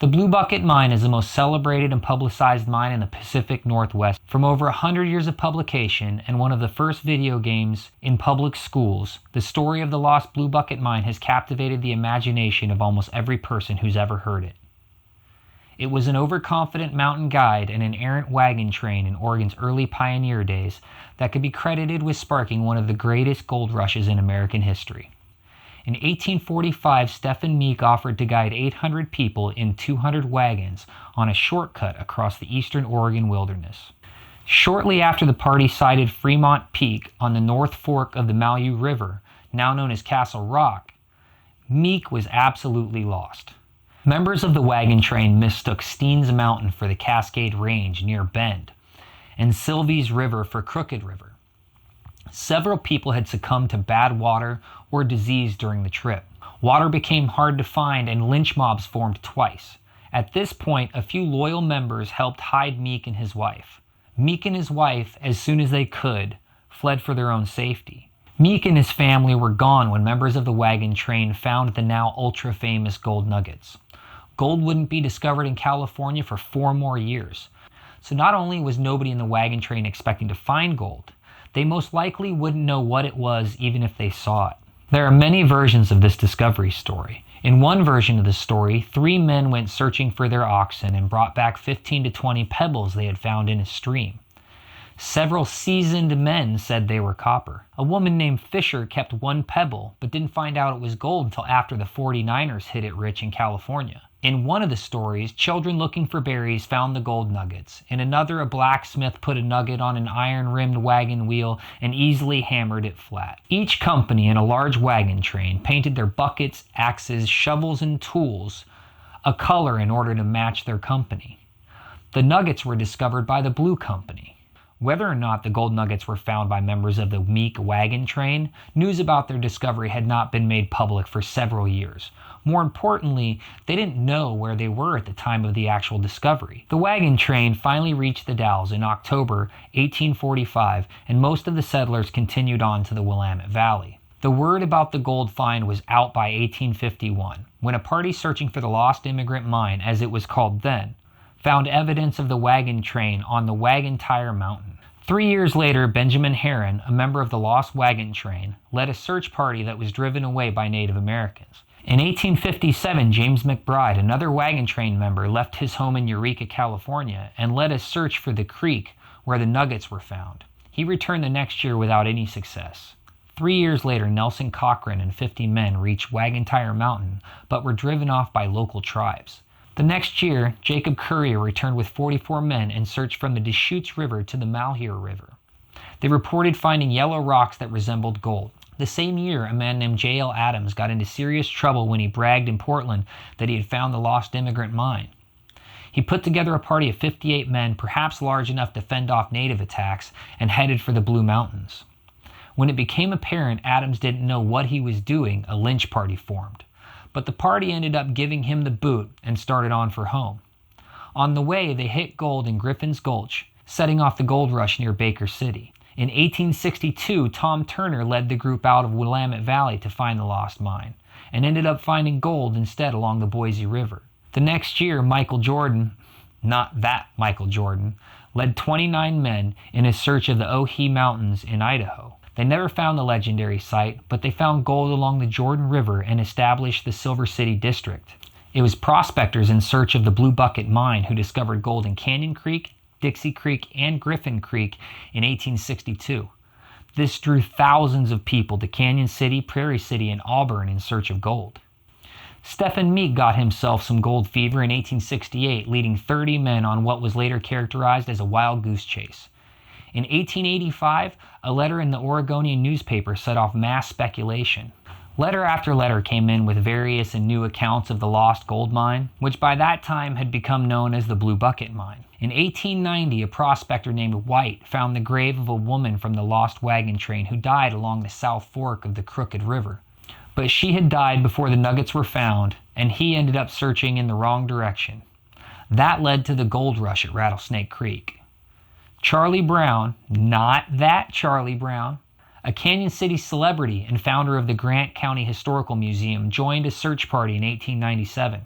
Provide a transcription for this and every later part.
The Blue Bucket Mine is the most celebrated and publicized mine in the Pacific Northwest. From over 100 years of publication and one of the first video games in public schools, the story of the lost Blue Bucket Mine has captivated the imagination of almost every person who's ever heard it. It was an overconfident mountain guide and an errant wagon train in Oregon's early pioneer days that could be credited with sparking one of the greatest gold rushes in American history. In 1845, Stephan Meek offered to guide 800 people in 200 wagons on a shortcut across the eastern Oregon wilderness. Shortly after the party sighted Fremont Peak on the North Fork of the Malheur River, now known as Castle Rock, Meek was absolutely lost. Members of the wagon train mistook Steens Mountain for the Cascade Range near Bend, and Sylvie's River for Crooked River. Several people had succumbed to bad water or disease during the trip. Water became hard to find and lynch mobs formed twice. At this point, a few loyal members helped hide Meek and his wife. Meek and his wife, as soon as they could, fled for their own safety. Meek and his family were gone when members of the wagon train found the now ultra-famous gold nuggets. Gold wouldn't be discovered in California for 4 more years. So not only was nobody in the wagon train expecting to find gold, they most likely wouldn't know what it was even if they saw it. There are many versions of this discovery story. In one version of the story, 3 men went searching for their oxen and brought back 15 to 20 pebbles they had found in a stream. Several seasoned men said they were copper. A woman named Fisher kept 1 pebble, but didn't find out it was gold until after the 49ers hit it rich in California. In one of the stories, children looking for berries found the gold nuggets. In another, a blacksmith put a nugget on an iron-rimmed wagon wheel and easily hammered it flat. Each company in a large wagon train painted their buckets, axes, shovels, and tools a color in order to match their company. The nuggets were discovered by the Blue Company. Whether or not the gold nuggets were found by members of the Meek wagon train, news about their discovery had not been made public for several years. More importantly, they didn't know where they were at the time of the actual discovery. The wagon train finally reached the Dalles in October 1845, and most of the settlers continued on to the Willamette Valley. The word about the gold find was out by 1851, when a party searching for the lost immigrant mine, as it was called then, found evidence of the wagon train on the Wagon Tire Mountain. 3 years later, Benjamin Herron, a member of the lost wagon train, led a search party that was driven away by Native Americans. In 1857, James McBride, another wagon train member, left his home in Eureka, California, and led a search for the creek where the nuggets were found. He returned the next year without any success. 3 years later, Nelson Cochran and 50 men reached Wagon Tire Mountain, but were driven off by local tribes. The next year, Jacob Currier returned with 44 men and searched from the Deschutes River to the Malheur River. They reported finding yellow rocks that resembled gold. The same year, a man named J.L. Adams got into serious trouble when he bragged in Portland that he had found the lost immigrant mine. He put together a party of 58 men, perhaps large enough to fend off native attacks, and headed for the Blue Mountains. When it became apparent Adams didn't know what he was doing, a lynch party formed. But the party ended up giving him the boot and started on for home. On the way, they hit gold in Griffin's Gulch, setting off the gold rush near Baker City. In 1862, Tom Turner led the group out of Willamette Valley to find the lost mine, and ended up finding gold instead along the Boise River. The next year, Michael Jordan, not that Michael Jordan, led 29 men in a search of the Ohi Mountains in Idaho. They never found the legendary site, but they found gold along the Jordan River and established the Silver City District. It was prospectors in search of the Blue Bucket Mine who discovered gold in Canyon Creek, Dixie Creek, and Griffin Creek in 1862. This drew thousands of people to Canyon City, Prairie City, and Auburn in search of gold. Stephan Meek got himself some gold fever in 1868, leading 30 men on what was later characterized as a wild goose chase. In 1885, a letter in the Oregonian newspaper set off mass speculation. Letter after letter came in with various and new accounts of the lost gold mine, which by that time had become known as the Blue Bucket Mine. In 1890, a prospector named White found the grave of a woman from the lost wagon train who died along the South Fork of the Crooked River. But she had died before the nuggets were found, and he ended up searching in the wrong direction. That led to the gold rush at Rattlesnake Creek. Charlie Brown, not that Charlie Brown, a Canyon City celebrity and founder of the Grant County Historical Museum, joined a search party in 1897.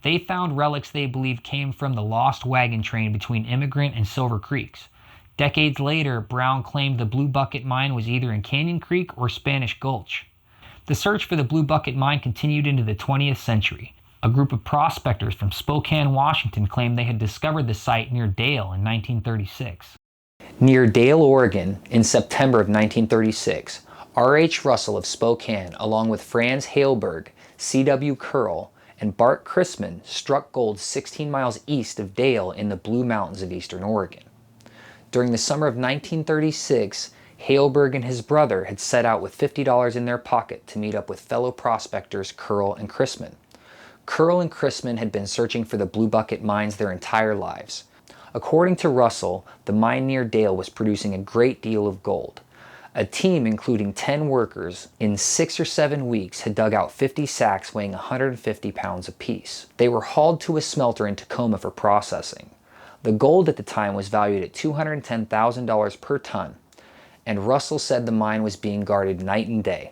They found relics they believed came from the lost wagon train between Immigrant and Silver Creeks. Decades later, Brown claimed the Blue Bucket Mine was either in Canyon Creek or Spanish Gulch. The search for the Blue Bucket Mine continued into the 20th century. A group of prospectors from Spokane, Washington claimed they had discovered the site near Dale in 1936. Near Dale, Oregon, in September of 1936, R.H. Russell of Spokane, along with Franz Heilberg, C.W. Curl, and Bart Chrisman, struck gold 16 miles east of Dale in the Blue Mountains of eastern Oregon. During the summer of 1936, Heilberg and his brother had set out with $50 in their pocket to meet up with fellow prospectors Curl and Chrisman. Curl and Chrisman had been searching for the Blue Bucket mines their entire lives. According to Russell, the mine near Dale was producing a great deal of gold. A team including 10 workers in 6 or 7 weeks had dug out 50 sacks weighing 150 pounds apiece. They were hauled to a smelter in Tacoma for processing. The gold at the time was valued at $210,000 per ton, and Russell said the mine was being guarded night and day.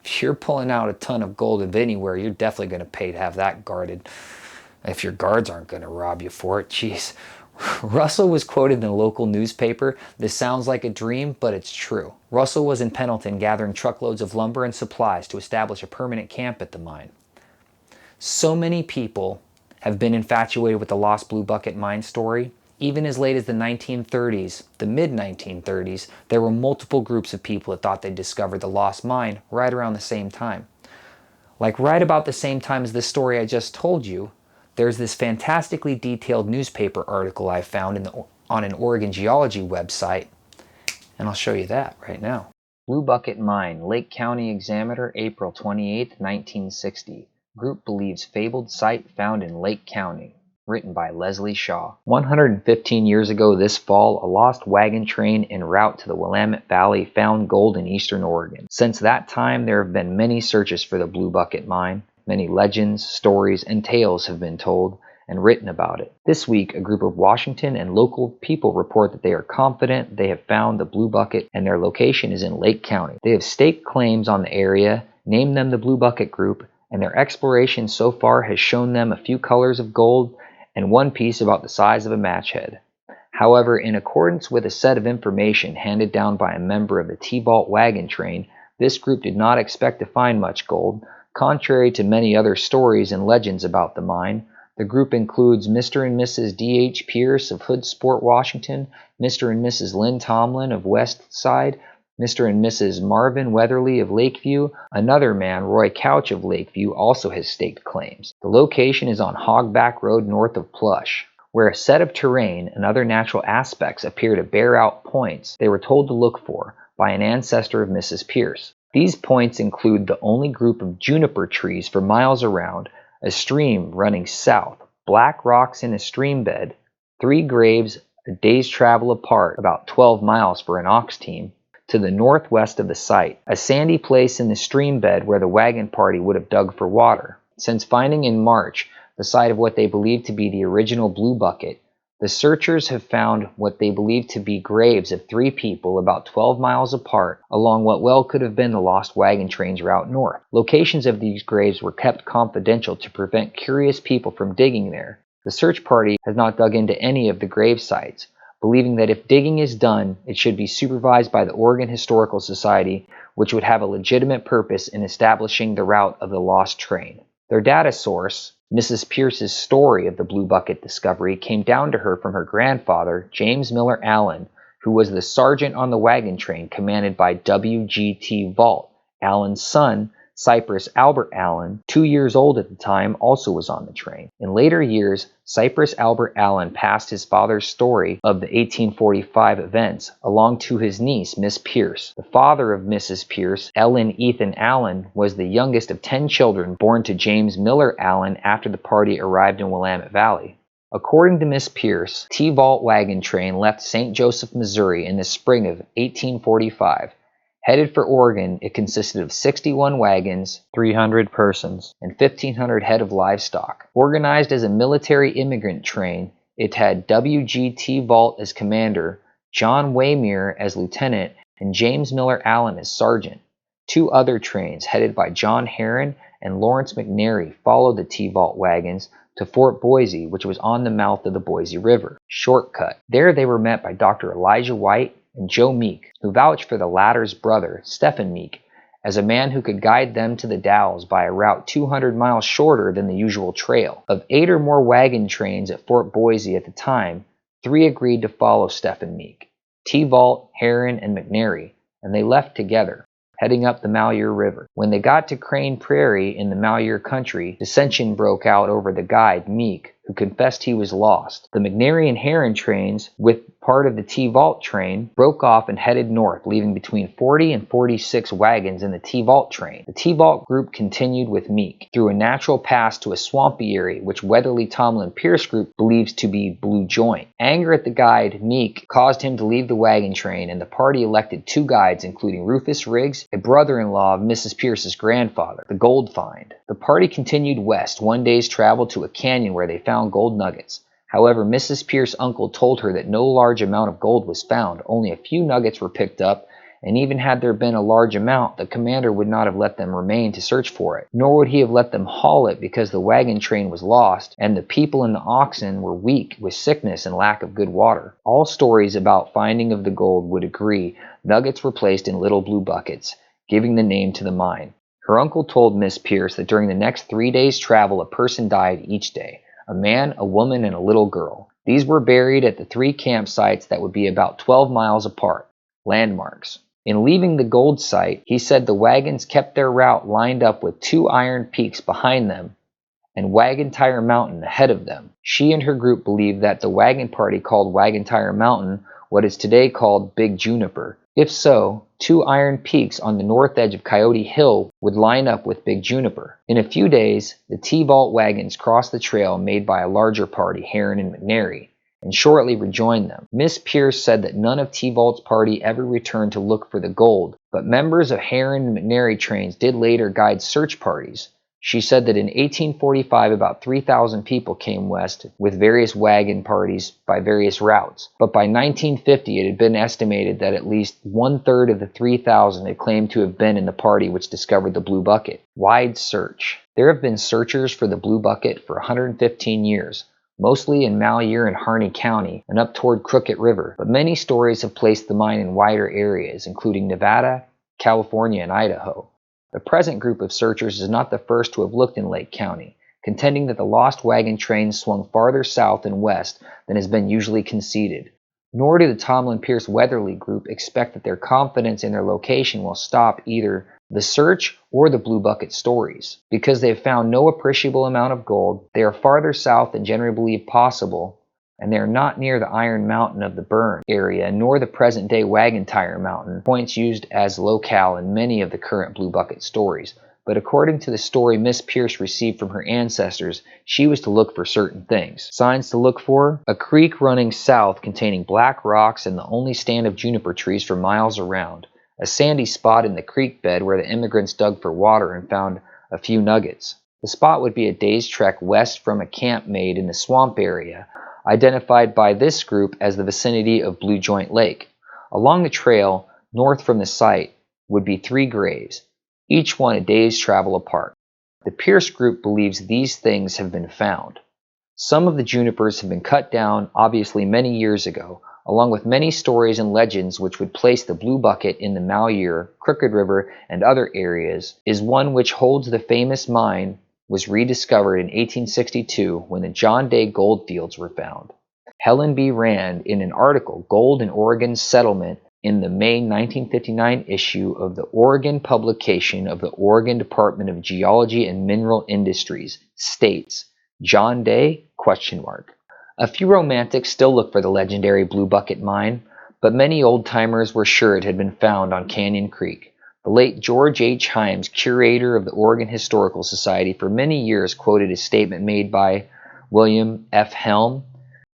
If you're pulling out a ton of gold of anywhere, you're definitely going to pay to have that guarded. If your guards aren't going to rob you for it, jeez. Russell was quoted in the local newspaper, "This sounds like a dream, but it's true." Russell was in Pendleton gathering truckloads of lumber and supplies to establish a permanent camp at the mine. So many people have been infatuated with the Lost Blue Bucket Mine story. Even as late as the 1930s, the mid-1930s, there were multiple groups of people that thought they'd discovered the lost mine right around the same time. Like right about the same time as this story I just told you, there's this fantastically detailed newspaper article I found on an Oregon geology website, and I'll show you that right now. Blue Bucket Mine, Lake County Examiner, April 28, 1960. Group believes fabled site found in Lake County. Written by Leslie Shaw. 115 years ago this fall, a lost wagon train en route to the Willamette Valley found gold in eastern Oregon. Since that time, there have been many searches for the Blue Bucket Mine. Many legends, stories, and tales have been told and written about it. This week, a group of Washington and local people report that they are confident they have found the Blue Bucket and their location is in Lake County. They have staked claims on the area, named them the Blue Bucket Group, and their exploration so far has shown them a few colors of gold and one piece about the size of a match head. However, in accordance with a set of information handed down by a member of the T-Vault wagon train, this group did not expect to find much gold. Contrary to many other stories and legends about the mine, the group includes Mr. and Mrs. D.H. Pierce of Hoodsport, Washington, Mr. and Mrs. Lynn Tomlin of West Side, Mr. and Mrs. Marvin Weatherly of Lakeview. Another man, Roy Couch of Lakeview, also has staked claims. The location is on Hogback Road north of Plush, where a set of terrain and other natural aspects appear to bear out points they were told to look for by an ancestor of Mrs. Pierce. These points include the only group of juniper trees for miles around, a stream running south, black rocks in a stream bed, 3 graves a day's travel apart, about 12 miles for an ox team, to the northwest of the site, a sandy place in the stream bed where the wagon party would have dug for water. Since finding in March the site of what they believe to be the original Blue Bucket, the searchers have found what they believe to be graves of 3 people about 12 miles apart along what well could have been the lost wagon train's route north. Locations of these graves were kept confidential to prevent curious people from digging there. The search party has not dug into any of the grave sites, believing that if digging is done, it should be supervised by the Oregon Historical Society, which would have a legitimate purpose in establishing the route of the lost train. Their data source, Mrs. Pierce's story of the Blue Bucket discovery, came down to her from her grandfather, James Miller Allen, who was the sergeant on the wagon train commanded by W.G.T. Vault. Allen's son, Cypress Albert Allen, 2 years old at the time, also was on the train. In later years, Cypress Albert Allen passed his father's story of the 1845 events along to his niece, Miss Pierce. The father of Mrs. Pierce, Ellen Ethan Allen, was the youngest of 10 children born to James Miller Allen after the party arrived in Willamette Valley. According to Miss Pierce, T-Vault wagon train left St. Joseph, Missouri in the spring of 1845. Headed for Oregon, it consisted of 61 wagons, 300 persons, and 1,500 head of livestock. Organized as a military immigrant train, it had W.G.T. Vault as commander, John Waymere as lieutenant, and James Miller Allen as sergeant. 2 other trains, headed by John Herron and Lawrence McNary, followed the T-Vault wagons, to Fort Boise, which was on the mouth of the Boise River. Shortcut. There they were met by Dr. Elijah White and Joe Meek, who vouched for the latter's brother, Stephan Meek, as a man who could guide them to the Dalles by a route 200 miles shorter than the usual trail. Of 8 or more wagon trains at Fort Boise at the time, 3 agreed to follow Stephan Meek: T-Vault, Herron, and McNary, and they left together, heading up the Malheur River. When they got to Crane Prairie in the Malheur country, dissension broke out over the guide, Meek, who confessed he was lost. The McNary and Herron trains, with part of the T-Vault train, broke off and headed north, leaving between 40 and 46 wagons in the T-Vault train. The T-Vault group continued with Meek through a natural pass to a swampy area, which Weatherly Tomlin Pierce group believes to be Blue Joint. Anger at the guide, Meek, caused him to leave the wagon train, and the party elected 2 guides, including Rufus Riggs, a brother-in-law of Mrs. Pierce's grandfather, the gold find. The party continued west, 1 day's travel to a canyon where they found gold nuggets. However, Mrs. Pierce's uncle told her that no large amount of gold was found. Only a few nuggets were picked up, and even had there been a large amount, the commander would not have let them remain to search for it, nor would he have let them haul it because the wagon train was lost, and the people and the oxen were weak with sickness and lack of good water. All stories about finding of the gold would agree nuggets were placed in little blue buckets, giving the name to the mine. Her uncle told Miss Pierce that during the next 3 days' travel a person died each day: a man, a woman, and a little girl. These were buried at the 3 campsites that would be about 12 miles apart. Landmarks. In leaving the gold site, he said the wagons kept their route lined up with 2 iron peaks behind them and Wagon Tire Mountain ahead of them. She and her group believed that the wagon party called Wagon Tire Mountain what is today called Big Juniper. If so, 2 iron peaks on the north edge of Coyote Hill would line up with Big Juniper. In a few days, the T-Vault wagons crossed the trail made by a larger party, Herron and McNary, and shortly rejoined them. Miss Pierce said that none of T-Vault's party ever returned to look for the gold, but members of Herron and McNary trains did later guide search parties. She said that in 1845 about 3,000 people came west with various wagon parties by various routes, but by 1950 it had been estimated that at least 1/3 of the 3,000 had claimed to have been in the party which discovered the Blue Bucket. Wide search. There have been searchers for the Blue Bucket for 115 years, mostly in Malheur and Harney County and up toward Crooked River, but many stories have placed the mine in wider areas, including Nevada, California, and Idaho. The present group of searchers is not the first to have looked in Lake County, contending that the lost wagon train swung farther south and west than has been usually conceded. Nor do the Tomlin Pierce Weatherly group expect that their confidence in their location will stop either the search or the Blue Bucket stories. Because they have found no appreciable amount of gold, they are farther south than generally believed possible, and they are not near the Iron Mountain of the Burn area, nor the present-day Wagon Tire Mountain, points used as locale in many of the current Blue Bucket stories. But according to the story Miss Pierce received from her ancestors, she was to look for certain things. Signs to look for: a creek running south containing black rocks and the only stand of juniper trees for miles around, a sandy spot in the creek bed where the immigrants dug for water and found a few nuggets. The spot would be a day's trek west from a camp made in the swamp area, identified by this group as the vicinity of Blue Joint Lake. Along the trail, north from the site, would be 3 graves, each one a day's travel apart. The Pierce group believes these things have been found. Some of the junipers have been cut down, obviously many years ago, along with many stories and legends which would place the Blue Bucket in the Malheur, Crooked River, and other areas, is one which holds the famous mine was rediscovered in 1862 when the John Day gold fields were found. Helen B. Rand, in an article, Gold in Oregon's Settlement, in the May 1959 issue of the Oregon publication of the Oregon Department of Geology and Mineral Industries, states, John Day? A few romantics still look for the legendary Blue Bucket mine, but many old-timers were sure it had been found on Canyon Creek. The late George H. Himes, curator of the Oregon Historical Society, for many years quoted a statement made by William F. Helm,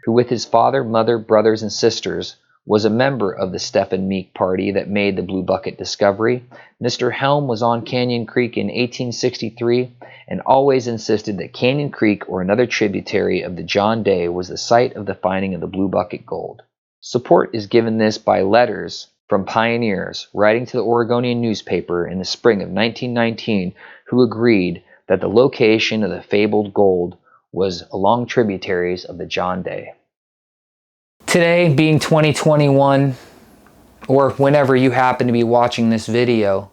who with his father, mother, brothers, and sisters was a member of the Stephan Meek party that made the Blue Bucket discovery. Mr. Helm was on Canyon Creek in 1863 and always insisted that Canyon Creek or another tributary of the John Day was the site of the finding of the Blue Bucket gold. Support is given this by letters from pioneers writing to the Oregonian newspaper in the spring of 1919 who agreed that the location of the fabled gold was along tributaries of the John Day. Today, being 2021, or whenever you happen to be watching this video,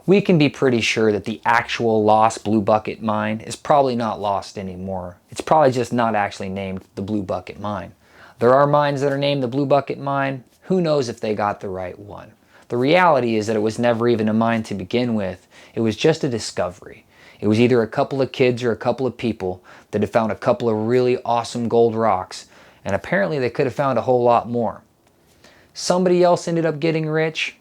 we can be pretty sure that the actual lost Blue Bucket Mine is probably not lost anymore. It's probably just not actually named the Blue Bucket Mine. There are mines that are named the Blue Bucket Mine. Who knows if they got the right one? The reality is that it was never even a mine to begin with. It was just a discovery. It was either a couple of kids or a couple of people that had found a couple of really awesome gold rocks, and apparently they could have found a whole lot more. Somebody else ended up getting rich,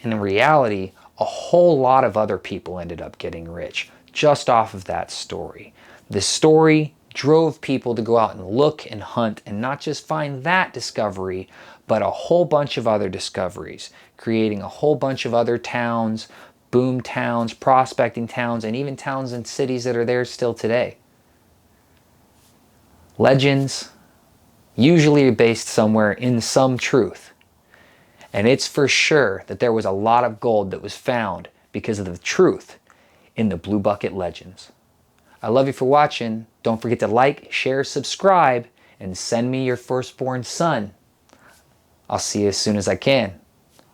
and in reality, a whole lot of other people ended up getting rich just off of that story. The story drove people to go out and look and hunt and not just find that discovery, but a whole bunch of other discoveries, creating a whole bunch of other towns, boom towns, prospecting towns, and even towns and cities that are there still today. Legends usually are based somewhere in some truth. And it's for sure that there was a lot of gold that was found because of the truth in the Blue Bucket legends. I love you for watching. Don't forget to like, share, subscribe, and send me your firstborn son. I'll see you as soon as I can.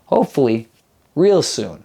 Hopefully, real soon.